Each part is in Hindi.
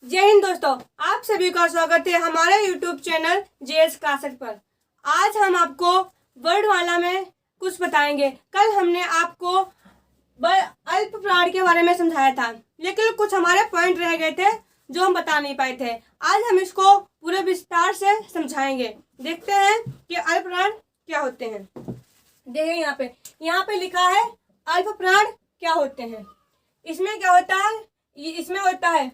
जय हिंद दोस्तों, आप सभी का स्वागत है हमारे YouTube चैनल जेएस क्लासेस पर। आज हम आपको वर्डवाला में कुछ बताएंगे। कल हमने आपको अल्प प्राण के बारे में समझाया था, लेकिन कुछ हमारे पॉइंट रह गए थे जो हम बता नहीं पाए थे। आज हम इसको पूरे विस्तार से समझाएंगे। देखते हैं कि अल्प प्राण क्या होते हैं। देखिए यहाँ पे लिखा है अल्प प्राण क्या होते हैं। इसमें क्या होता है, इसमें होता है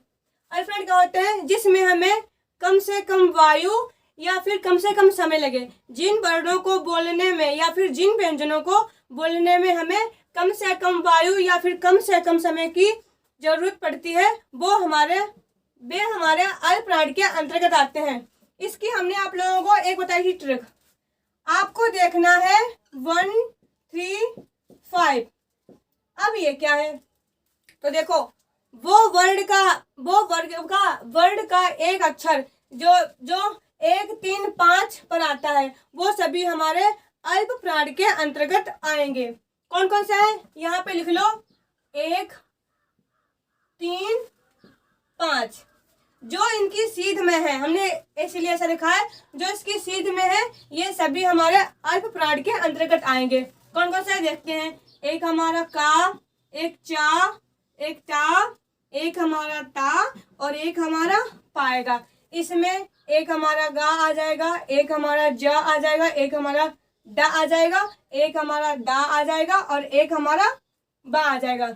अल्प प्राण क्या होते हैं जिसमें हमें कम से कम वायु या फिर कम से कम समय लगे। जिन वर्णों को बोलने में या फिर जिन व्यंजनों को बोलने में हमें कम से कम वायु या फिर कम से कम समय की जरूरत पड़ती है, वे हमारे अल्प प्राण के अंतर्गत आते हैं। इसकी हमने आप लोगों को एक बताई थी ट्रिक। आपको देखना है 1, 3, 5। अब ये क्या है, तो देखो वो वर्ड का एक अक्षर जो 1, 3, 5 पर आता है, वो सभी हमारे अल्प प्राण के अंतर्गत आएंगे। कौन कौन सा है यहाँ पे लिख लो। 1, 3, 5 जो इनकी सीध में है, हमने इसलिए ऐसा लिखा है, जो इसकी सीध में है ये सभी हमारे अल्प प्राण के अंतर्गत आएंगे। कौन कौन सा देखते हैं। एक हमारा का, एक चा, एक ता, एक हमारा ता और एक हमारा पाएगा। इसमें एक हमारा गा आ जाएगा, एक हमारा जा आ जाएगा, एक हमारा डा आ जाएगा, एक हमारा डा आ जाएगा और एक हमारा बा आ जाएगा।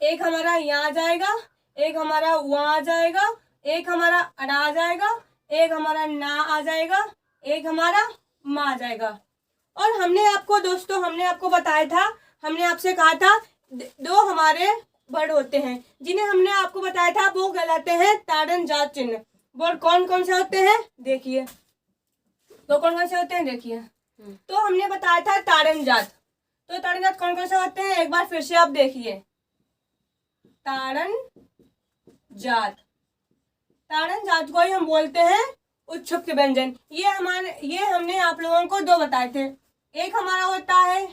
एक हमारा या आ जाएगा, एक हमारा वहाँ आ जाएगा, एक हमारा अड़ा आ जाएगा, एक हमारा ना आ जाएगा, एक हमारा मा आ जाएगा। और हमने आपको बताया था, हमने आपसे कहा था 2 हमारे वर्ड होते हैं जिन्हें हमने आपको बताया था, वो कहलाते हैं ताड़न जात चिन्ह। वो कौन कौन से होते हैं देखिए, तो हमने बताया था ताड़न जात। तो ताड़न जात कौन कौन से होते हैं एक बार फिर से आप देखिए। ताड़न जात को ही हम बोलते हैं उच्छुप्त व्यंजन। ये हमने आप लोगों को 2 बताए थे। एक हमारा होता है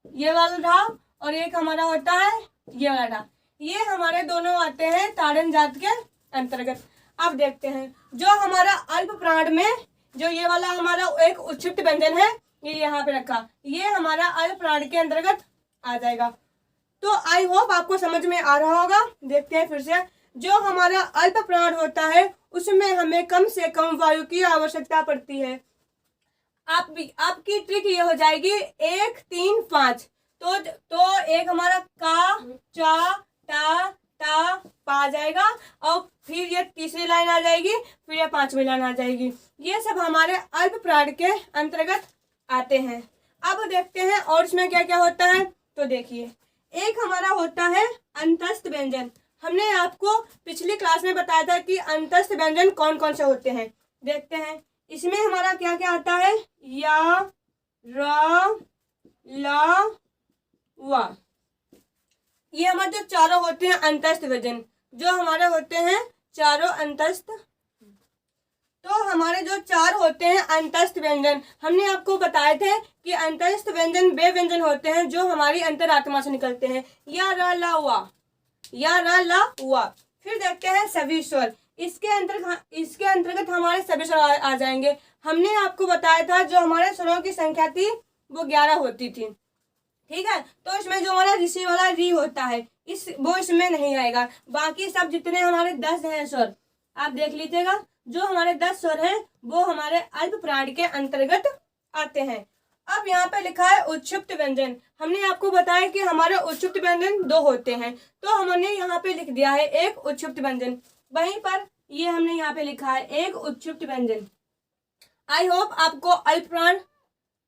ये वाला था और एक हमारा होता है ये वाला था। ये हमारे दोनों आते हैं ताड़न जात के अंतर्गत। अब देखते हैं जो हमारा अल्प प्राण में जो ये वाला हमारा एक उच्छिष्ट व्यंजन है, ये यहाँ पे रखा, ये हमारा अल्प प्राण के अंतर्गत आ जाएगा। तो आई होप आपको समझ में आ रहा होगा। देखते हैं फिर से। जो हमारा अल्प प्राण होता है उसमें हमें कम से कम वायु की आवश्यकता पड़ती है। आपकी ट्रिक ये हो जाएगी 1, 3, 5। तो एक हमारा का, चा, ता, ता, पा आ जाएगा और फिर ये तीसरी लाइन आ जाएगी, फिर ये 5वीं लाइन आ जाएगी। ये सब हमारे अल्प प्राण के अंतर्गत आते हैं। अब देखते हैं और इसमें क्या क्या होता है। तो देखिए, एक हमारा होता है अंतस्थ व्यंजन। हमने आपको पिछली क्लास में बताया था कि अंतस्थ व्यंजन कौन कौन से होते हैं। देखते हैं इसमें हमारा क्या क्या आता है। या, र, ला, वा। ये हमारे जो चारों होते हैं अंतस्थ व्यंजन, जो हमारे होते हैं चारों अंतस्थ। तो हमारे जो 4 होते हैं अंतस्थ व्यंजन, हमने आपको बताए थे कि अंतस्थ व्यंजन वे व्यंजन होते हैं जो हमारी अंतरात्मा से निकलते हैं। या, रा, ला, वा, या, रा, ला, वा। फिर देखते हैं सभी स्वर। इसके अंतर्गत हमारे सभी स्वर आ जाएंगे। हमने आपको बताया था जो हमारे स्वरों की संख्या थी वो 11 होती थी, ठीक है। तो इसमें जो हमारा ऋषि वाला री होता है वो इसमें नहीं आएगा। बाकी सब जितने हमारे 10 हैं स्वर, आप देख लीजिएगा, जो हमारे 10 स्वर हैं वो हमारे अल्प प्राण के अंतर्गत आते हैं। अब यहाँ पे लिखा है उच्छुप्त व्यंजन। हमने आपको बताया कि हमारे उच्छुप्त व्यंजन 2 होते हैं, तो हमने यहाँ पे लिख दिया है एक उच्छुप्त व्यंजन। वहीं पर ये हमने यहाँ पे लिखा है एक उच्छुप्त व्यंजन। आई होप आपको अल्प प्राण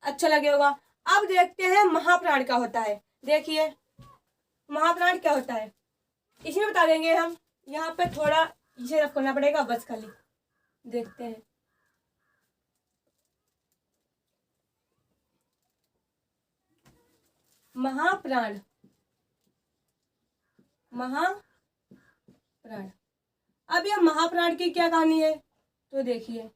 अच्छा लगे होगा। अब देखते हैं महाप्राण क्या होता है। देखिए महाप्राण क्या होता है, इसमें बता देंगे हम। यहाँ पे थोड़ा इसे रफ करना पड़ेगा बस, खाली देखते हैं। महाप्राण, अब यह महाप्राण की क्या कहानी है। तो देखिए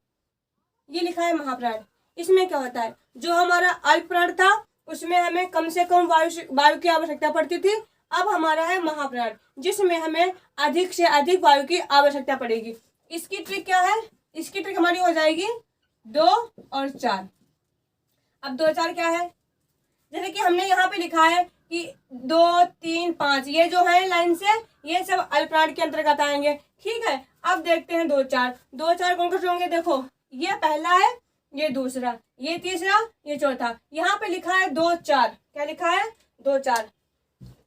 ये लिखा है महाप्राण। इसमें क्या होता है, जो हमारा अल्प प्राण था उसमें हमें कम से कम वायु की आवश्यकता पड़ती थी अब हमारा है महाप्राण, जिसमें हमें अधिक से अधिक वायु की आवश्यकता पड़ेगी। इसकी ट्रिक क्या है? इसकी ट्रिक हमारी हो जाएगी 2 और 4। अब 2 4 क्या है? जैसे कि हमने यहाँ पे लिखा है कि 2 3 5, ये जो है लाइन से, ये सब अल्पप्राण के अंतर्गत आएंगे। ठीक है, अब देखते हैं 2 4। 2 4 कौन कौन से होंगे? देखो, ये पहला है, ये दूसरा, ये तीसरा, ये चौथा। यहाँ पे लिखा है 2 4। क्या लिखा है? 2 4।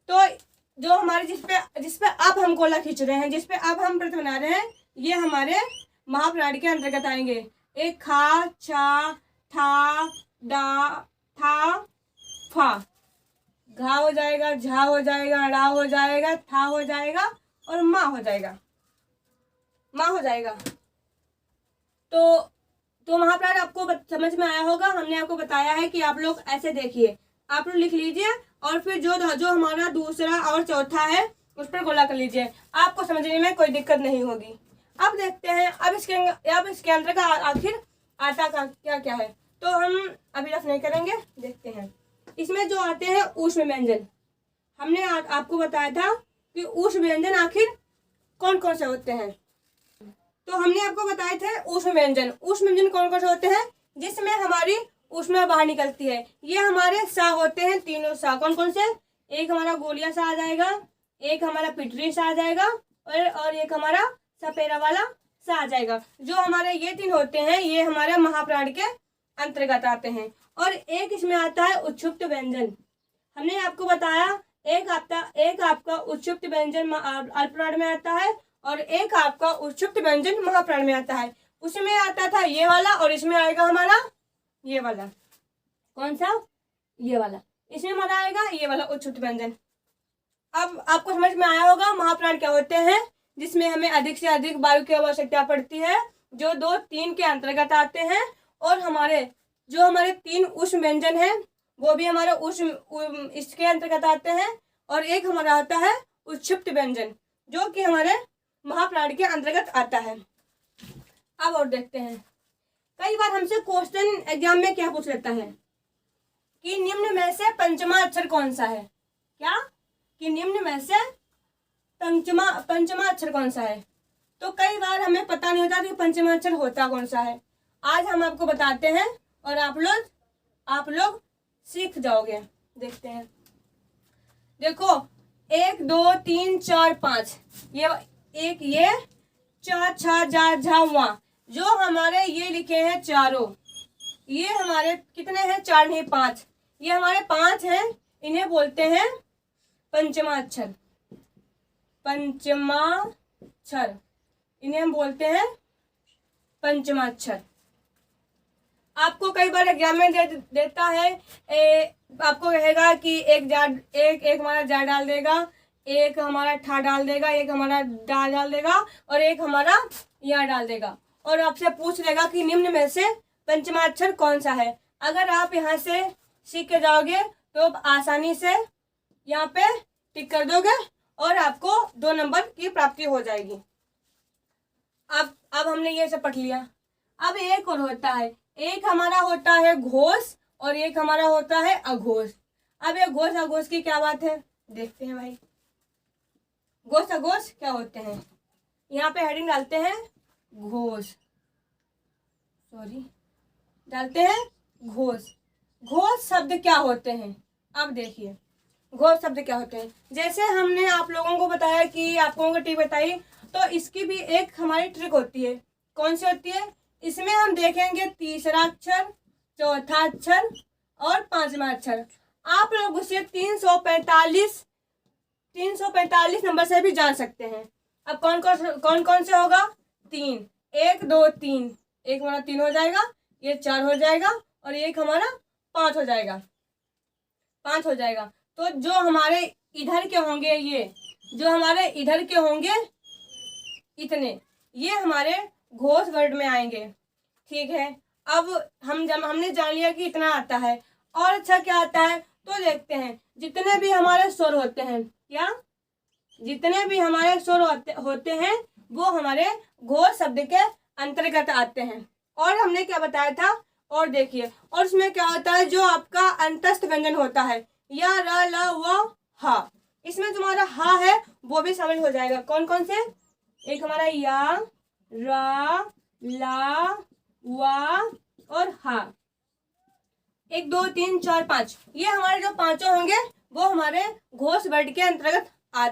तो जो हमारे जिसपे अब हम गोला खींच रहे हैं, जिसपे अब हम वृत्त बना रहे हैं, ये हमारे महाप्राण के अंतर्गत आएंगे। एक खा, छा, था, डा, था, फा, घा हो जाएगा, झा हो जाएगा, ड़ा हो जाएगा, था हो जाएगा और माँ हो जाएगा, माँ हो जाएगा। तो महाप्राण आपको समझ में आया होगा। हमने आपको बताया है कि आप लोग ऐसे देखिए, आप लोग लिख लीजिए और फिर जो हमारा दूसरा और चौथा है उस पर गोला कर लीजिए, आपको समझने में कोई दिक्कत नहीं होगी। अब देखते हैं अब इसके अंदर का आखिर आटा का क्या क्या है। तो हम अभी रफ नहीं करेंगे, देखते हैं। इसमें जो आते हैं ऊष्म व्यंजन, हमने आपको बताया था कि ऊष्म व्यंजन आखिर कौन कौन से होते हैं। तो हमने आपको बताए थे ऊष्म व्यंजन। ऊष्म व्यंजन कौन कौन से होते हैं? जिसमें हमारी ऊष्मा बाहर निकलती है। ये हमारे सा होते हैं, तीनों सा। कौन कौन से? एक हमारा गोलिया सा आ जाएगा, एक हमारा पिटरी सा आ जाएगा और एक हमारा सपेरा वाला सा आ जाएगा। जो हमारे ये 3 होते हैं, ये हमारे महाप्राण के अंतर्गत आते हैं। और एक इसमें आता है उच्छुप्त व्यंजन। हमने आपको बताया एक आपका उच्छुप्त व्यंजन अल्पप्राण में आता है और एक आपका उच्छुप्त व्यंजन महाप्राण में आता है। उसमें आता था ये वाला और इसमें आएगा हमारा ये वाला। कौन सा? ये वाला। इसमें हमारा आएगा ये वाला उच्छुप्त व्यंजन। अब आपको समझ में आया होगा महाप्राण क्या होते हैं, जिसमें हमें अधिक से अधिक वायु की आवश्यकता पड़ती है, जो 2 3 के अंतर्गत आते हैं। और हमारे 3 ऊष्म व्यंजन है, वो भी हमारे इसके अंतर्गत आते हैं। और एक हमारा आता है उच्छुप्त व्यंजन, जो कि हमारे महाप्राण के अंतर्गत आता है। अब और देखते हैं, कई बार हमसे क्वेश्चन एग्जाम में क्या पूछ लेता है कि निम्न में से पंचमा अक्षर कौन सा है? क्या? कि निम्न में से पंचमा अक्षर कौन सा है? तो कई बार हमें पता नहीं होता कि पंचमा अक्षर होता कौन सा है। आज हम आपको बताते हैं और आप लोग सीख जाओगे। देखते हैं, देखो 1 2 3 4 5, ये 1 ये 4 6 जा झा वहाँ, जो हमारे ये लिखे हैं चारों, ये हमारे कितने हैं? 4 नहीं 5। ये हमारे 5 हैं, इन्हें बोलते हैं पंचमाक्षर। पंचमाक्षर, इन्हें हम बोलते हैं पंचमाक्षर। आपको कई बार एग्जाम में देता है, आपको कहेगा कि एक हमारा जा डाल देगा, एक हमारा ठा डाल देगा, एक हमारा डा डाल देगा और एक हमारा या डाल देगा। और आपसे पूछ लेगा कि निम्न में से पंचमाक्षर कौन सा है। अगर आप यहाँ से सीख के जाओगे तो आसानी से यहाँ पे टिक कर दोगे और आपको 2 नंबर की प्राप्ति हो जाएगी। अब हमने ये सब पढ़ लिया। अब एक और होता है, एक हमारा होता है घोष और एक हमारा होता है अघोष। अब ये घोष अघोष की क्या बात है, देखते हैं भाई। घोष अघोष क्या होते हैं? यहाँ पे हेडिंग डालते हैं घोष, डालते हैं घोष। घोष शब्द क्या होते हैं? अब देखिए घोष शब्द क्या होते हैं। जैसे हमने आप लोगों को बताया कि आप लोगों को ट्रिक बताई, तो इसकी भी एक हमारी ट्रिक होती है। कौन सी होती है? इसमें हम देखेंगे तीसरा अक्षर, चौथा अक्षर और 5वां अक्षर। आप लोग उसे 345 नंबर से भी जान सकते हैं। अब कौन कौन से होगा? 3, 1 2 3, एक हमारा 3 हो जाएगा, ये 4 हो जाएगा और एक हमारा 5 हो जाएगा, 5 हो जाएगा। तो जो हमारे इधर के होंगे, ये जो हमारे इधर के होंगे इतने, ये हमारे घोष वर्ड में आएंगे। ठीक है, अब हमने जान लिया कि इतना आता है। और अच्छा क्या आता है तो देखते हैं। जितने भी हमारे स्वर होते हैं, क्या जितने भी हमारे स्वर होते हैं वो हमारे घोष शब्द के अंतर्गत आते हैं। और हमने क्या बताया था, और देखिए, और उसमें क्या होता है, जो आपका अंतस्थ व्यंजन होता है, या र ल व हा, इसमें जो हमारा हा है वो भी शामिल हो जाएगा। कौन कौन से? एक हमारा या, रा, ला, वा और हा। 1 2 3 4 5, ये हमारे जो पांचों होंगे वो हमारे घोष वर्ड के अंतर्गत आ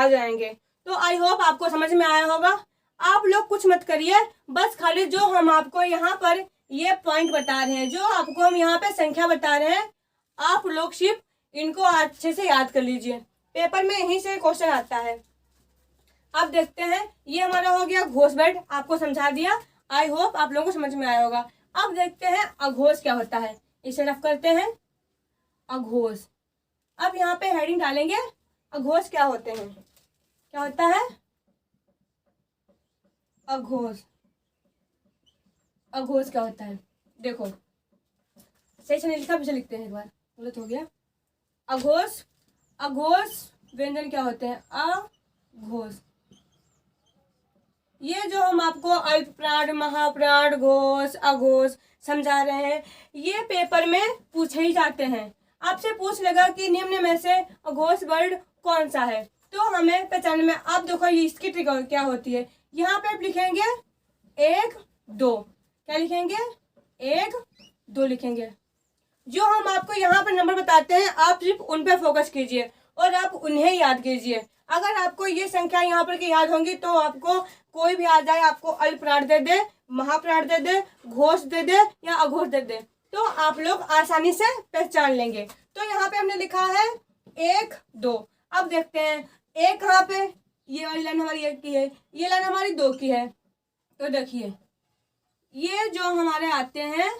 जाएंगे। तो आई होप आपको समझ में आया होगा। आप लोग कुछ मत करिए, बस खाली जो हम आपको यहाँ पर ये पॉइंट बता रहे हैं, जो आपको हम यहाँ पे संख्या बता रहे हैं, आप लोग सिर्फ इनको अच्छे से याद कर लीजिए। पेपर में यहीं से क्वेश्चन आता है। अब देखते हैं, ये हमारा हो गया घोष वर्ड, आपको समझा दिया। आई होप आप लोगों को समझ में आया होगा। अब देखते हैं अघोष क्या होता है। इसे रफ करते हैं, अघोष। अब यहाँ पे हेडिंग डालेंगे, अघोष क्या होते हैं, क्या होता है अघोष। अघोष क्या होता है, देखो सही से नहीं लिखा, फिर से लिखते हैं एक बार, गलत हो गया। अघोष, अघोष व्यंजन क्या होते हैं, अघोष। ये जो हम आपको अल्पप्राण, महाप्राण, घोष, अघोष समझा रहे हैं, ये पेपर में पूछे ही जाते हैं। आपसे पूछ लगा कि निम्न में से अघोष वर्ड कौन सा है, तो हमें पहचानने में, आप देखो ये इसकी ट्रिक क्या होती है। यहाँ पे आप लिखेंगे 1 2, क्या लिखेंगे 1 2 लिखेंगे। जो हम आपको यहाँ पर नंबर बताते हैं, आप सिर्फ उन पे फोकस कीजिए और आप उन्हें याद कीजिए। अगर आपको ये संख्या यहाँ पर की याद होंगी तो आपको कोई भी आ जाए, आपको अल्पप्राण दे दे, महाप्राण दे दे, घोष दे दे या अघोष दे दे, तो आप लोग आसानी से पहचान लेंगे। तो यहाँ पे हमने लिखा है 1 2। अब देखते हैं एक कहाँ पे, ये वाली लाइन हमारी 1 की है, ये लाइन हमारी 2 की है। तो देखिए ये जो हमारे आते हैं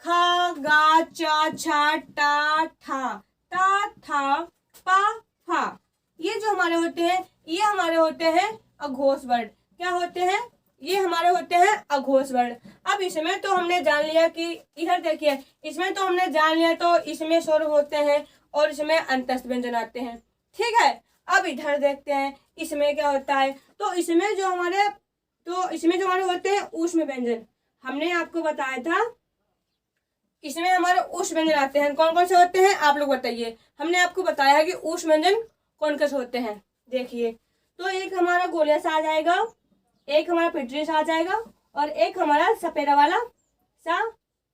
खा, गा, चा, छा, टा, ठा, ता, था, पा, फा, ये जो हमारे होते हैं, ये हमारे होते हैं अघोष वर्ड। क्या होते हैं, ये हमारे होते हैं अघोष वर्ड। अब इसमें तो हमने जान लिया कि, इधर देखिए, इसमें तो हमने जान लिया तो इसमें स्वर होते हैं और इसमें अंतस्थ व्यंजन आते हैं, ठीक है। अब इधर देखते हैं इसमें क्या होता है। तो इसमें जो हमारे होते हैं ऊष्म व्यंजन, हमने आपको बताया था इसमें हमारे ऊष्म व्यंजन आते हैं। कौन कौन से होते हैं आप लोग बताइए। हमने आपको बताया है कि ऊष्म व्यंजन कौन कौन से होते हैं। देखिए, तो एक हमारा गोलिया सा आ जाएगा, एक हमारा पिटरी सा आ जाएगा और एक हमारा सपेरा वाला सा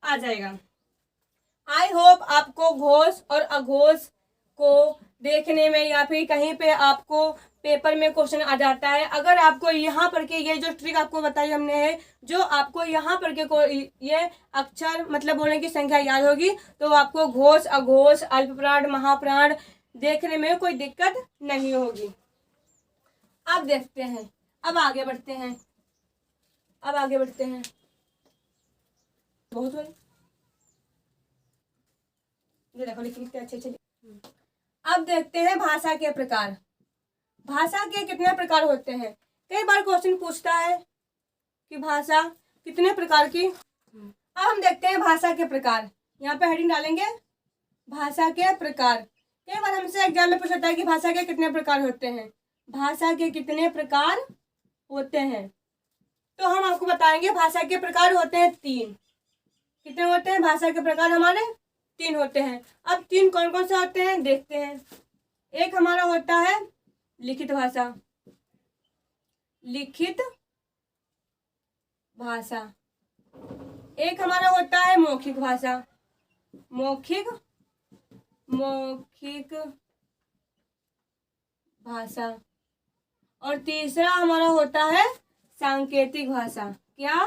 आ जाएगा। आई होप आपको घोष और अघोष को देखने में या फिर कहीं पे आपको पेपर में क्वेश्चन आ जाता है, अगर आपको यहाँ पर के ये जो ट्रिक आपको बताई हमने है, जो आपको यहाँ पर के ये अक्षर मतलब बोलने की संख्या याद होगी, तो आपको घोष, अघोष, अल्पप्राण, महाप्राण देखने में कोई दिक्कत नहीं होगी। अब देखते हैं, अब आगे बढ़ते हैं, बहुत बड़ी ये देखो लिखते अच्छे। अब देखते हैं भाषा के प्रकार। भाषा के कितने प्रकार होते हैं। कई बार क्वेश्चन पूछता है कि भाषा कितने प्रकार की। अब हम देखते हैं भाषा के प्रकार। यहाँ पे हेडिंग डालेंगे भाषा के प्रकार। कई बार हमसे एग्जाम में पूछता है कि भाषा के कितने प्रकार होते हैं, भाषा के कितने प्रकार होते हैं। तो हम आपको बताएंगे भाषा के प्रकार होते हैं 3। कितने होते हैं भाषा के प्रकार, हमारे 3 होते हैं। अब 3 कौन कौन से होते हैं देखते हैं। एक हमारा होता है लिखित भाषा, लिखित भाषा। एक हमारा होता है मौखिक भाषा, मौखिक भाषा। और तीसरा हमारा होता है सांकेतिक भाषा। क्या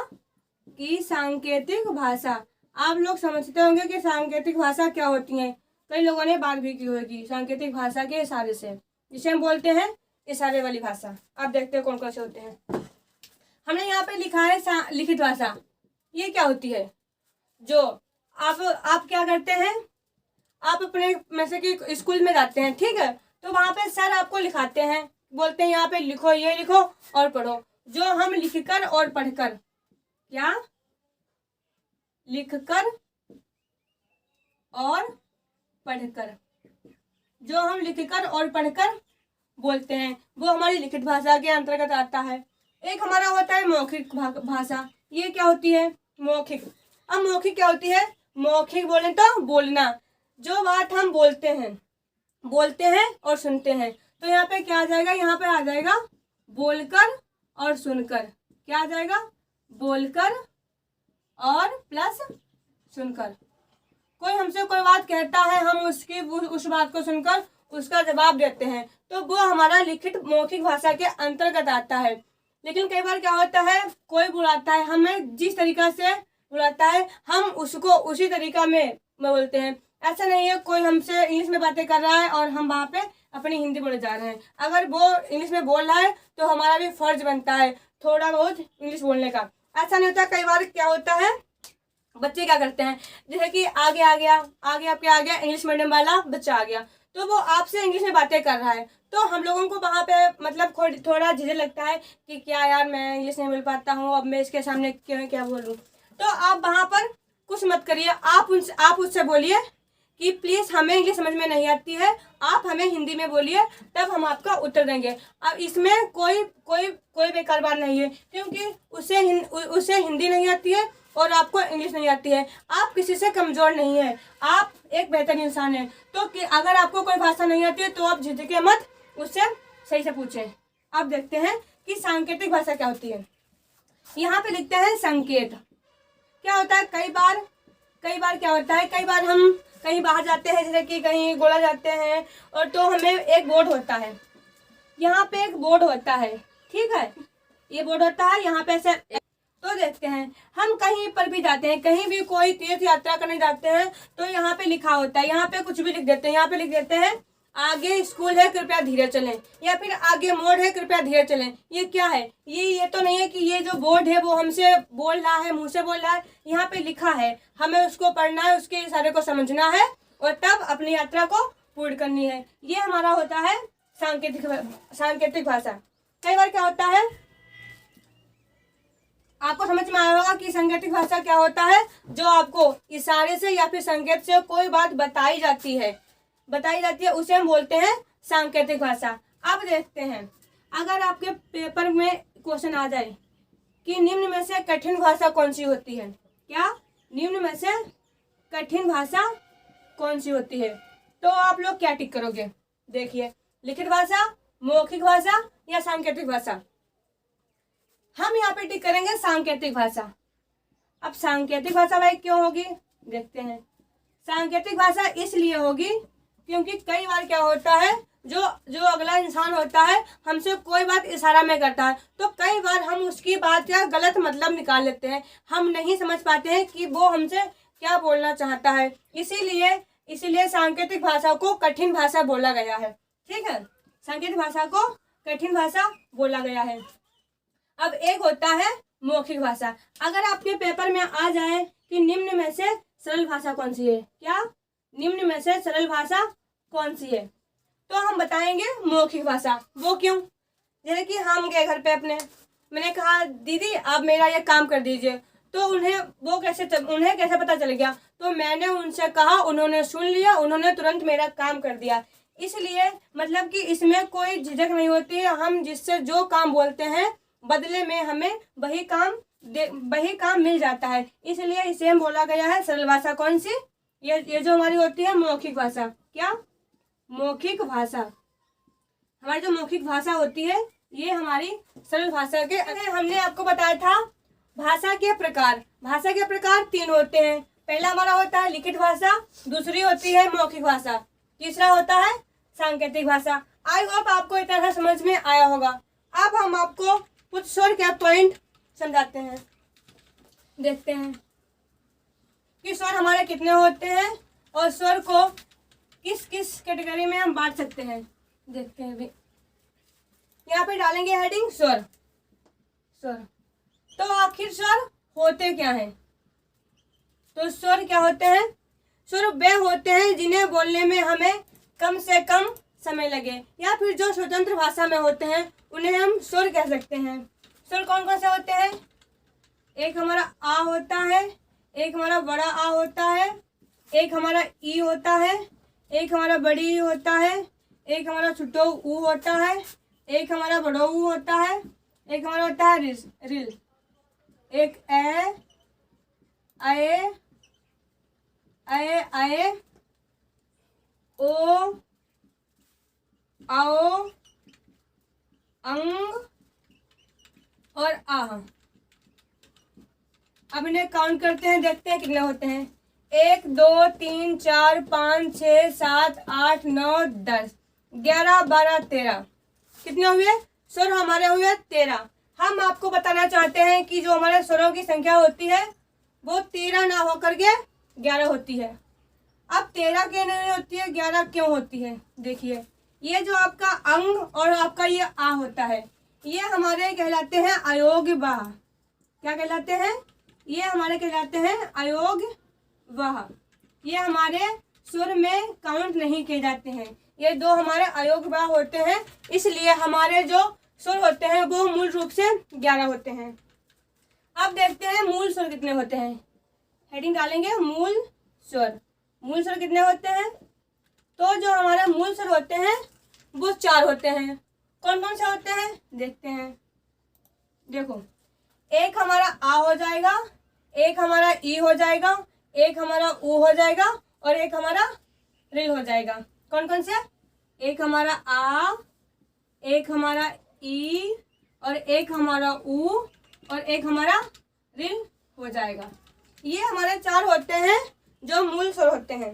कि सांकेतिक भाषा। आप लोग समझते होंगे कि सांकेतिक भाषा क्या होती है, कई लोगों ने बात भी की होगी सांकेतिक भाषा के इशारे से, जिसे हम बोलते हैं इशारे वाली भाषा। अब देखते हैं कौन कौन से होते हैं। हमने यहाँ पे लिखा है लिखित भाषा। ये क्या होती है, जो आप क्या करते हैं, आप अपने में से कि स्कूल में जाते हैं, ठीक है, तो वहाँ पे सर आपको लिखाते हैं, बोलते हैं यहाँ पे लिखो, ये लिखो और पढ़ो। जो हम लिखकर और पढ़कर, क्या लिखकर और पढ़कर, जो हम लिखकर और पढ़कर बोलते हैं वो हमारी लिखित भाषा के अंतर्गत आता है। एक हमारा होता है मौखिक भाषा। ये क्या होती है, मौखिक। अब मौखिक क्या होती है, मौखिक बोले तो बोलना, जो बात हम बोलते हैं बोलते हैं और सुनते हैं। तो यहाँ पे क्या आ जाएगा, यहाँ पे आ जाएगा बोलकर और सुनकर। क्या आ जाएगा, बोलकर और प्लस सुनकर। कोई हमसे कोई बात कहता है, हम उसकी उस बात को सुनकर उसका जवाब देते हैं, तो वो हमारा लिखित मौखिक भाषा के अंतर्गत आता है। लेकिन कई बार क्या होता है, कोई बुलाता है, हमें जिस तरीका से बुलाता है हम उसको उसी तरीका में बोलते हैं। ऐसा नहीं है कोई हमसे इंग्लिश में बातें कर रहा है और हम वहाँ पे अपनी हिंदी बोले जा रहे हैं। अगर वो इंग्लिश में बोल रहा है तो हमारा भी फर्ज बनता है थोड़ा बहुत इंग्लिश बोलने का। ऐसा नहीं होता, कई बार क्या होता है बच्चे क्या करते हैं, जैसे कि आगे आ गया, आगे आपके आ गया इंग्लिश मीडियम वाला बच्चा आ गया, तो वो आपसे इंग्लिश में बातें कर रहा है, तो हम लोगों को वहाँ पे मतलब थोड़ा झिझक लगता है कि क्या यार मैं इंग्लिश नहीं बोल पाता हूँ, अब मैं इसके सामने क्यों क्या बोलूँ। तो आप वहाँ पर कुछ मत करिए, आप उससे बोलिए कि प्लीज़ हमें इंग्लिश समझ में नहीं आती है, आप हमें हिंदी में बोलिए, तब हम आपका उत्तर देंगे। अब इसमें कोई कोई कोई बेकार बात नहीं है, क्योंकि उसे हिंदी नहीं आती है और आपको इंग्लिश नहीं आती है। आप किसी से कमज़ोर नहीं है, आप एक बेहतर इंसान है। तो कि अगर आपको कोई भाषा नहीं आती है तो आप झिझके मत, उससे सही से पूछें। अब देखते हैं कि सांकेतिक भाषा क्या होती है। यहाँ पे लिखते हैं संकेत। क्या होता है, कई बार क्या होता है, कई बार हम कहीं बाहर जाते हैं, जैसे कि कहीं गोला जाते हैं, और तो हमें एक बोर्ड होता है, यहाँ पे एक बोर्ड होता है, ठीक है, ये बोर्ड होता है यहाँ पे ऐसे। तो देखते हैं हम कहीं पर भी जाते हैं, कहीं भी कोई तीर्थ यात्रा करने जाते हैं, तो यहाँ पे लिखा होता है, यहाँ पे कुछ भी लिख देते हैं, यहाँ पे लिख देते हैं आगे स्कूल है कृपया धीरे चलें, या फिर आगे मोड़ है कृपया धीरे चलें। ये क्या है, ये तो नहीं है कि ये जो बोर्ड है वो हमसे बोल रहा है, मुंह से बोल रहा है, यहाँ पे लिखा है, हमें उसको पढ़ना है, उसके इशारे को समझना है और तब अपनी यात्रा को पूर्ण करनी है। ये हमारा होता है सांकेतिक भाषा। कई बार क्या होता है, आपको समझ में आया होगा कि सांकेतिक भाषा क्या होता है, जो आपको इशारे से या फिर संकेत से कोई बात बताई जाती है, उसे हम बोलते हैं सांकेतिक भाषा। अब देखते हैं, अगर आपके पेपर में क्वेश्चन आ जाए कि निम्न में से कठिन भाषा कौन सी होती है, क्या निम्न में से कठिन भाषा कौन सी होती है, तो आप लोग क्या टिक करोगे। देखिए, लिखित भाषा, मौखिक भाषा या सांकेतिक भाषा। हम यहाँ पे टिक करेंगे सांकेतिक भाषा। अब सांकेतिक भाषा भाई क्यों होगी, देखते हैं। सांकेतिक भाषा इसलिए होगी क्योंकि कई बार क्या होता है, जो अगला इंसान होता है हमसे कोई बात इशारा में करता है, तो कई बार हम उसकी बात का गलत मतलब निकाल लेते हैं, हम नहीं समझ पाते हैं कि वो हमसे क्या बोलना चाहता है। इसीलिए सांकेतिक भाषा को कठिन भाषा बोला गया है, ठीक है, सांकेतिक भाषा को कठिन भाषा बोला गया है। अब एक होता है मौखिक भाषा। अगर आपके पेपर में आ जाए कि निम्न में से सरल भाषा कौन सी है, क्या निम्न में से सरल भाषा कौन सी है, तो हम बताएंगे मौखिक भाषा। वो क्यों, जैसे कि हम गए घर पे अपने, मैंने कहा दीदी आप मेरा ये काम कर दीजिए, तो उन्हें कैसे पता चल गया, तो मैंने उनसे कहा, उन्होंने सुन लिया, उन्होंने तुरंत मेरा काम कर दिया। इसलिए मतलब कि इसमें कोई झिझक नहीं होती है, हम जिससे जो काम बोलते हैं बदले में हमें वही काम मिल जाता है, इसलिए इसे हम बोला गया है सरल भाषा। कौन सी, ये जो हमारी होती है मौखिक भाषा। क्या मौखिक भाषा, हमारी जो मौखिक भाषा होती है ये हमारी सरल भाषा के। हमने आपको बताया था भाषा के प्रकार 3 होते हैं। पहला हमारा होता है लिखित भाषा, दूसरी होती है मौखिक भाषा, तीसरा होता है सांकेतिक भाषा। आई होप आपको इतना सा समझ में आया होगा। अब हम आपको कुछ स्वर के पॉइंट समझाते हैं। देखते हैं कि स्वर हमारे कितने होते हैं और स्वर को किस किस कैटेगरी में हम बांट सकते हैं। देखते हैं, भी यहाँ पे डालेंगे हेडिंग स्वर। तो आखिर स्वर होते क्या हैं, तो स्वर क्या होते हैं, स्वर वे होते हैं जिन्हें बोलने में हमें कम से कम समय लगे, या फिर जो स्वतंत्र भाषा में होते हैं उन्हें हम स्वर कह सकते हैं। स्वर कौन कौन से होते हैं, एक हमारा आ होता है, एक हमारा बड़ा आ होता है, एक हमारा ई होता है, एक हमारा बड़ी ई होता है, एक हमारा छोटो ऊ होता है, एक हमारा बड़ो ऊ होता है, एक हमारा होता है रिल, एक ए आए ओ आओ, अंग और आह। अब इन्हें काउंट करते हैं, देखते हैं कितने होते हैं। 1 2 3 4 5 6 7 8 9 10 11 12 13। कितने हुए स्वर हमारे? हुए 13। हम आपको बताना चाहते हैं कि जो हमारे स्वरों की संख्या होती है वो 13 ना होकर के 11 होती है। अब 13 क्यों नहीं होती है, 11 क्यों होती है? देखिए, ये जो आपका अंग और आपका ये आ होता है, ये हमारे कहलाते हैं अयोग्य वाह। क्या कहलाते हैं? ये हमारे कहलाते हैं अयोग्य वाह। ये हमारे सुर में काउंट नहीं किए जाते हैं। ये दो हमारे अयोग्य वाह होते हैं, इसलिए हमारे जो सुर होते हैं वो मूल रूप से 11 होते हैं। अब देखते हैं मूल स्वर कितने होते हैं। हेडिंग डालेंगे मूल स्वर। मूल स्वर कितने होते हैं? तो जो हमारे मूल स्वर होते हैं वो 4 होते हैं। कौन कौन से होते हैं देखते हैं। देखो, एक हमारा आ हो जाएगा, एक हमारा ई हो जाएगा, एक हमारा ऊ हो जाएगा और एक हमारा ऋ हो जाएगा। कौन कौन से? एक हमारा आ, एक हमारा ई और एक हमारा ऊ और एक हमारा ऋ हो जाएगा। ये हमारे 4 होते हैं जो मूल स्वर होते हैं।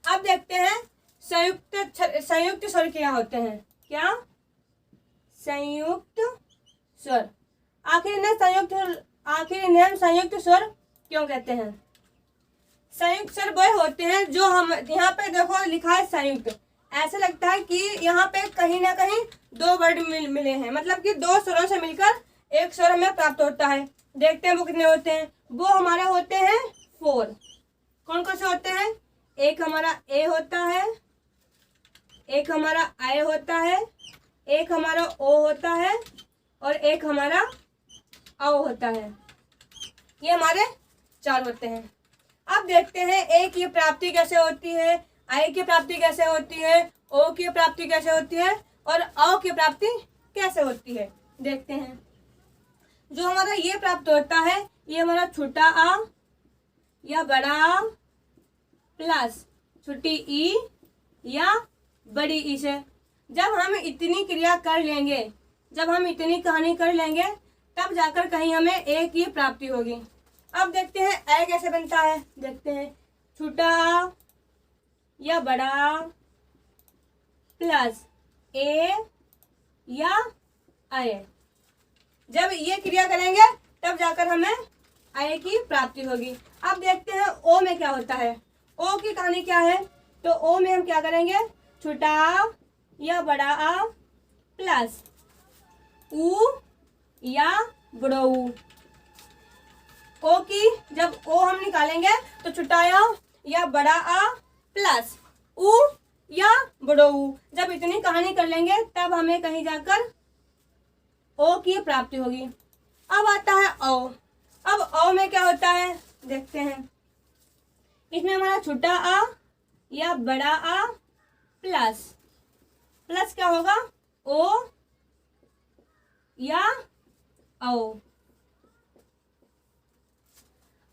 अब देखते हैं संयुक्त स्वर क्या होते हैं। क्या? संयुक्त स्वर। आखिर इन्हें हम संयुक्त स्वर क्यों कहते हैं? संयुक्त स्वर वह होते हैं जो हम यहाँ पे देखो लिखा है संयुक्त, ऐसा लगता है कि यहाँ पे कहीं ना कहीं 2 वर्ड मिले हैं, मतलब कि 2 स्वरों से मिलकर एक स्वर हमें प्राप्त होता है। देखते हैं वो कितने होते हैं। वो हमारे होते हैं 4। कौन कौन से होते हैं? एक हमारा ए होता है, एक हमारा आय होता है, एक हमारा ओ होता है और एक हमारा आओ होता है। ये हमारे 4 होते हैं। अब देखते हैं ए की प्राप्ति कैसे होती है, आई की प्राप्ति कैसे होती है, ओ की प्राप्ति कैसे होती है और आओ की प्राप्ति कैसे होती है। देखते हैं। जो हमारा ये प्राप्त होता है ये हमारा छोटा आ या बड़ा आ प्लस छोटी ई या बड़ी ई से जब हम इतनी क्रिया कर लेंगे, जब हम इतनी कहानी कर लेंगे तब जाकर कहीं हमें ए की प्राप्ति होगी। अब देखते हैं ए कैसे बनता है। देखते हैं। छोटा या बड़ा प्लस ए या आय। जब ये क्रिया करेंगे तब जाकर हमें आय की प्राप्ति होगी। अब देखते हैं ओ में क्या होता है। ओ की कहानी क्या है? तो ओ में हम क्या करेंगे? छोटा या बड़ा आ प्लस ऊ या बड़ो ऊ। ओ की जब ओ हम निकालेंगे तो छोटा या बड़ा आ प्लस ऊ या बड़ो ऊ। जब इतनी कहानी कर लेंगे तब हमें कहीं जाकर ओ की प्राप्ति होगी। अब आता है औ। अब औ में क्या होता है देखते हैं। इसमें हमारा छोटा आ या बड़ा आ प्लस क्या होगा? ओ या औ।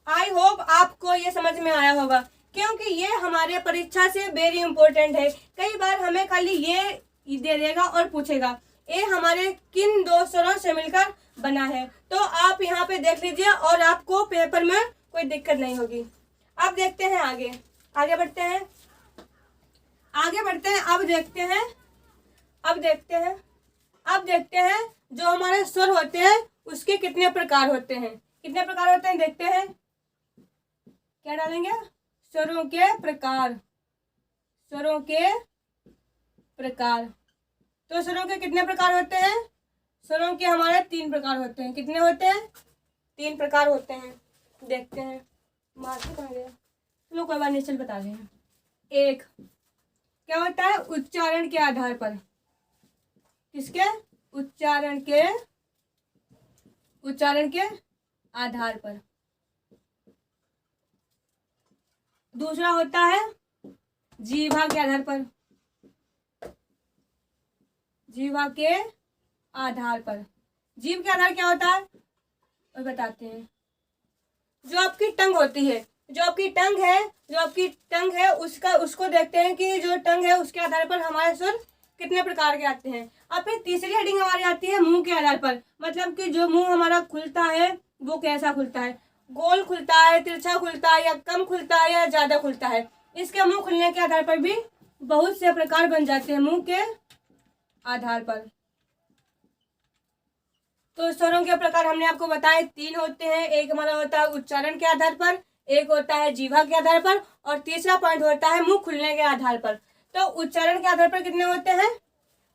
आई होप आपको ये समझ में आया होगा, क्योंकि ये हमारे परीक्षा से वेरी इंपॉर्टेंट है। कई बार हमें खाली ये दे देगा और पूछेगा ये हमारे किन 2 स्वरों से मिलकर बना है। तो आप यहाँ पे देख लीजिए और आपको पेपर में कोई दिक्कत नहीं होगी। अब देखते हैं आगे बढ़ते हैं। अब देखते हैं जो हमारे स्वर होते हैं उसके कितने प्रकार होते हैं। कितने प्रकार होते हैं देखते हैं। क्या डालेंगे? स्वरों के प्रकार। तो स्वरों के कितने प्रकार होते हैं? स्वरों के हमारे 3 प्रकार होते हैं। कितने होते हैं? 3 प्रकार होते हैं। देखते हैं। मार्क्स कहाँ गया? चलो कोई बात नहीं, चल बता रहे हैं। एक क्या होता है? उच्चारण के आधार पर। किसके? उच्चारण के आधार पर। दूसरा होता है जीवा के आधार पर। जीव के आधार क्या होता है और बताते हैं। जो आपकी टंग होती है, जो आपकी टंग है उसको देखते हैं कि जो टंग है उसके आधार पर हमारे सुर कितने प्रकार के आते हैं। अब फिर तीसरी हेडिंग हमारी आती है मुंह के आधार पर, मतलब कि जो मुंह हमारा खुलता है वो कैसा खुलता है, गोल खुलता है, तिरछा खुलता है, या कम खुलता है, या ज्यादा खुलता है। इसके मुंह खुलने के आधार पर भी बहुत से प्रकार बन जाते हैं मुंह के आधार पर। तो स्वरों के प्रकार हमने आपको बताए 3 होते हैं। एक हमारा होता है उच्चारण के आधार पर, एक होता है जीवा के आधार पर, और तीसरा पॉइंट होता है मुंह खुलने के आधार पर। तो उच्चारण के आधार पर कितने होते हैं,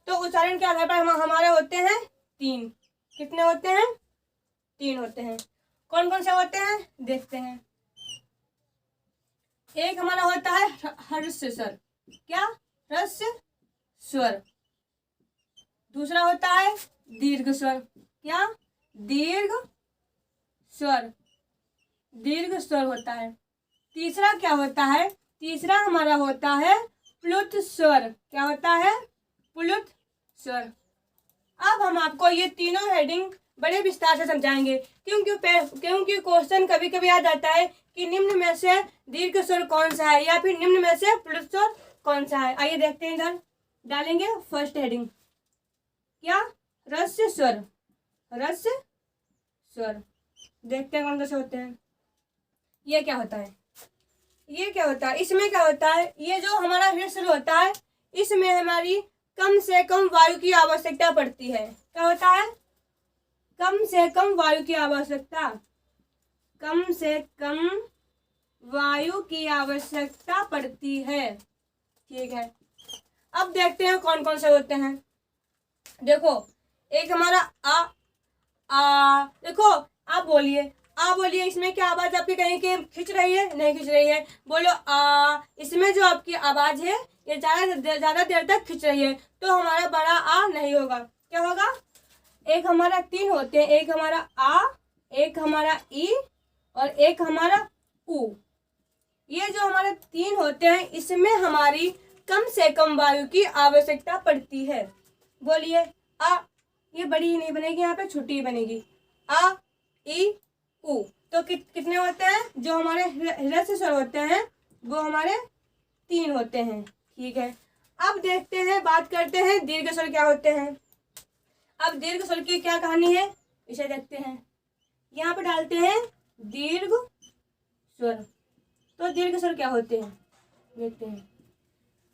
तो उच्चारण के आधार पर हमारे होते हैं 3। कितने होते हैं, 3 होते हैं। कौन कौन से होते हैं देखते हैं। एक हमारा होता है ह्रस्व स्वर, क्या, ह्रस्व स्वर। दूसरा होता है दीर्घ स्वर, क्या, दीर्घ स्वर, दीर्घ स्वर होता है। तीसरा क्या होता है, तीसरा हमारा होता है प्लुत स्वर। क्या होता है, प्लुत स्वर। अब हम आपको ये तीनों हेडिंग बड़े विस्तार से समझाएंगे, क्योंकि क्वेश्चन कभी कभी आ जाता है कि निम्न में से दीर्घ स्वर कौन सा है, या फिर निम्न में से प्लुत स्वर कौन सा है। आइए देखते हैं, इधर डालेंगे फर्स्ट हेडिंग, क्या, ह्रस्व स्वर, ह्रस्व स्वर। देखते हैं कौन से होते हैं। ये क्या होता है, ये क्या होता है, इसमें क्या होता है, ये जो हमारा ह्रस्व होता है इसमें हमारी कम से कम वायु की आवश्यकता पड़ती है। क्या होता है, कम से कम वायु की आवश्यकता, कम से कम वायु की आवश्यकता पड़ती है। ठीक है, अब देखते हैं कौन कौन से होते हैं। देखो एक हमारा आ, देखो आप बोलिए, आ बोलिए, इसमें क्या आवाज आपकी कहीं के खिंच रही है, नहीं खिंच रही है, बोलो आ। इसमें जो आपकी आवाज है ये ज्यादा देर तक खिंच रही है, तो हमारा बड़ा आ नहीं होगा। क्या होगा, एक हमारा 3 होते हैं, एक हमारा आ, एक हमारा ई, और एक हमारा उ। ये जो हमारे 3 होते हैं इसमें हमारी कम से कम वायु की आवश्यकता पड़ती है। बोलिए आ, ये बड़ी ही नहीं बनेगी, यहाँ पे छोटी ही बनेगी, आ ई उ। तो कितने होते हैं, जो हमारे ह्रस्व स्वर होते हैं वो हमारे 3 होते हैं। ठीक है, अब देखते हैं, बात करते हैं दीर्घ स्वर क्या होते हैं। अब दीर्घ स्वर की क्या कहानी है इसे देखते हैं। यहाँ पे डालते हैं दीर्घ स्वर। तो दीर्घ स्वर क्या होते हैं देखते हैं।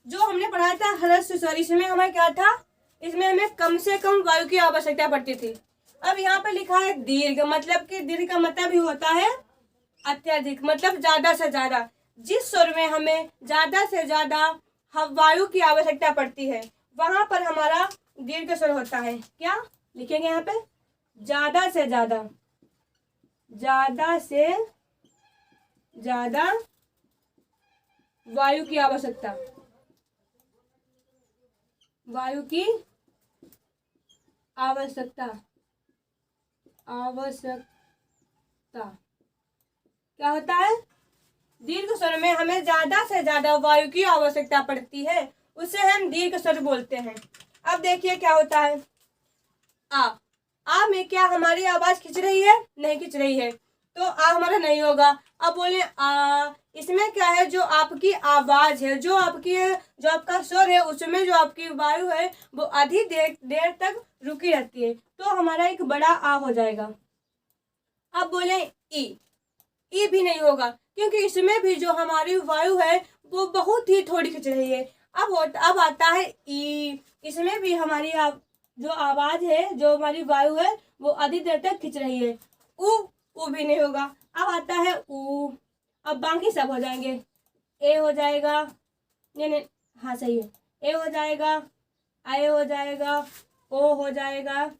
जो हमने पढ़ा था ह्रस्व स्वर, इसमें हमें क्या था, इसमें हमें कम से कम वायु की आवश्यकता पड़ती थी। अब यहाँ पे लिखा है दीर्घ, मतलब कि दीर्घ का मतलब ही होता है अत्यधिक, मतलब ज्यादा से ज्यादा। जिस स्वर में हमें ज्यादा से ज्यादा वायु की आवश्यकता पड़ती है वहां पर हमारा दीर्घ स्वर होता है। क्या लिखेंगे यहाँ पे, ज्यादा से ज्यादा, ज्यादा से ज्यादा वायु की आवश्यकता, वायु की आवश्यकता, आवश्यकता। क्या होता है, दीर्घ स्वर में हमें ज्यादा से ज्यादा वायु की आवश्यकता पड़ती है, उसे हम दीर्घ स्वर बोलते हैं। अब देखिए क्या होता है, आ में क्या हमारी आवाज खिंच रही है, नहीं खिंच रही है, तो आ हमारा नहीं होगा। अब बोले आ, इसमें क्या है, जो आपकी आवाज है, जो आपका स्वर है, उसमें जो आपकी वायु है वो आधी देर तक रुकी रहती है, तो हमारा एक बड़ा आ हो जाएगा। अब बोले ई भी नहीं होगा, क्योंकि इसमें भी जो हमारी वायु है वो बहुत ही थोड़ी खिंच रही है। अब आता है ई, इसमें भी हमारी जो आवाज है, जो हमारी वायु है वो आधी देर तक खिंच रही है। उ भी नहीं होगा। अब आता है उ, अब बाकी सब हो जाएंगे, ए हो जाएगा, नहीं हाँ सही है, ए हो जाएगा, आई हो जाएगा, ओ हो जाएगा,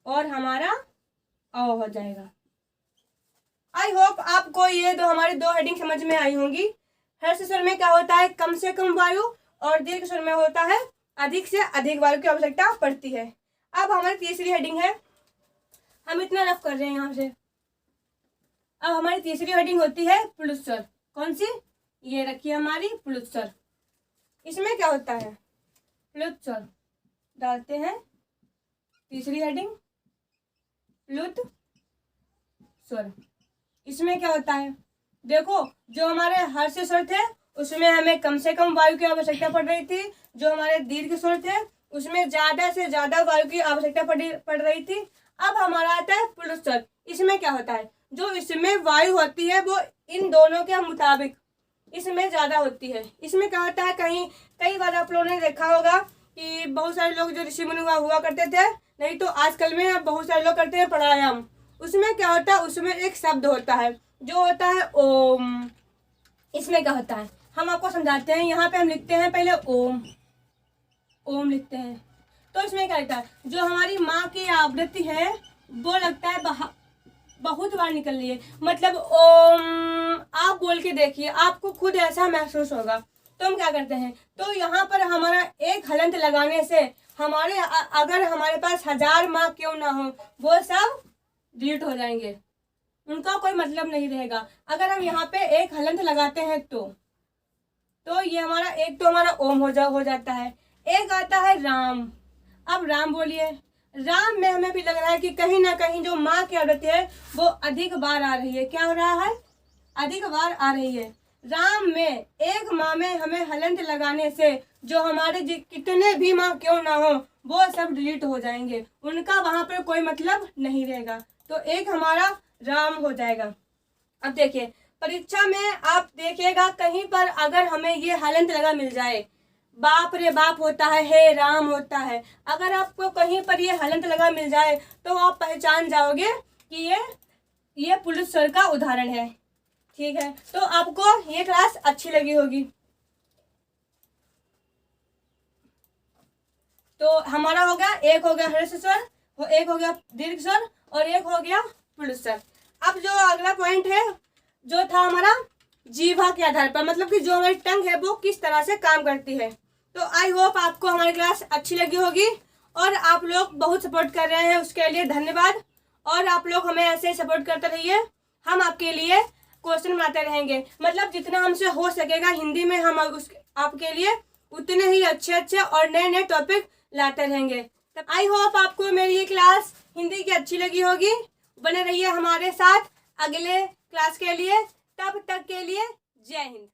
और हमारा ओ हो जाएगा। आई होप आपको ये हमारी 2 हेडिंग समझ में आई होंगी। ह्रस्व स्वर में क्या होता है, कम से कम वायु, और दीर्घ स्वर में होता है अधिक से अधिक वायु की आवश्यकता पड़ती है। अब हमारी तीसरी हेडिंग है, हम इतना रफ कर रहे हैं यहाँ से। अब हमारी तीसरी हेडिंग होती है प्लुत स्वर। कौन सी, ये रखिए हमारी प्लुत स्वर। इसमें क्या होता है, प्लुत स्वर डालते हैं, तीसरी हेडिंग प्लुत स्वर। इसमें क्या होता है, देखो जो हमारे ह्रस्व स्वर थे उसमें हमें कम से कम वायु की आवश्यकता पड़ रही थी, जो हमारे दीर्घ स्वर थे उसमें ज़्यादा से ज़्यादा वायु की आवश्यकता पड़ रही थी। अब हमारा आता है पुलस्तर। इसमें क्या होता है, जो इसमें वायु होती है वो इन दोनों के मुताबिक इसमें ज़्यादा होती है। इसमें क्या होता है, कई बार आप लोगों ने देखा होगा कि बहुत सारे लोग जो ऋषि मुनि हुआ करते थे, नहीं तो आजकल में अब बहुत सारे लोग करते हैं प्राणायाम। उसमें क्या होता है, उसमें एक शब्द होता है जो होता है ओम। इसमें क्या होता है, हम आपको समझाते हैं। यहाँ पे हम लिखते हैं पहले ओम, ओम लिखते हैं। तो इसमें क्या होता है, जो हमारी माँ की आवृत्ति है वो लगता है बहुत बार निकल रही है, मतलब ओम आप बोल के देखिए, आपको खुद ऐसा महसूस होगा। तो हम क्या करते हैं, तो यहाँ पर हमारा एक हलंत लगाने से अगर हमारे पास 1000 माँ क्यों ना हो, वो सब डिलीट हो जाएंगे, उनका कोई मतलब नहीं रहेगा। अगर हम यहाँ पे एक हलंत लगाते हैं तो ये हमारा एक तो हमारा ओम हो जाता है। एक आता है राम। अब राम बोलिए। राम में हमें भी लग रहा है कि कहीं ना कहीं जो माँ की आवृत्ति है वो अधिक बार आ रही है। क्या हो रहा है, अधिक बार आ रही है। राम में एक माँ में हमें हलंत लगाने से जो हमारे कितने भी माँ क्यों ना हो वो सब डिलीट हो जाएंगे, उनका वहां पर कोई मतलब नहीं रहेगा। तो एक हमारा राम हो जाएगा। अब देखिए परीक्षा में आप देखिएगा कहीं पर अगर हमें ये हलंत लगा मिल जाए, बाप रे बाप होता है, हे राम होता है, अगर आपको कहीं पर ये हलंत लगा मिल जाए तो आप पहचान जाओगे कि ये पुलस्तर का उदाहरण है। ठीक है, तो आपको ये क्लास अच्छी लगी होगी। तो हमारा हो गया, एक हो गया ह्रस्व स्वर, एक हो गया दीर्घ स्वर और एक हो गया पुलस्तर। अब जो अगला पॉइंट है जो था हमारा जीवा के आधार पर, मतलब कि जो हमारी टंग है वो किस तरह से काम करती है। तो आई होप आपको हमारी क्लास अच्छी लगी होगी और आप लोग बहुत सपोर्ट कर रहे हैं, उसके लिए धन्यवाद। और आप लोग हमें ऐसे सपोर्ट करते रहिए, हम आपके लिए क्वेश्चन बनाते रहेंगे, मतलब जितना हमसे हो सकेगा हिंदी में हम आपके लिए उतने ही अच्छे और नए टॉपिक लाते रहेंगे। तब आई होप आपको मेरी ये क्लास हिंदी की अच्छी लगी होगी। बने रहिए हमारे साथ अगले क्लास के लिए, तब तक के लिए जय हिंद।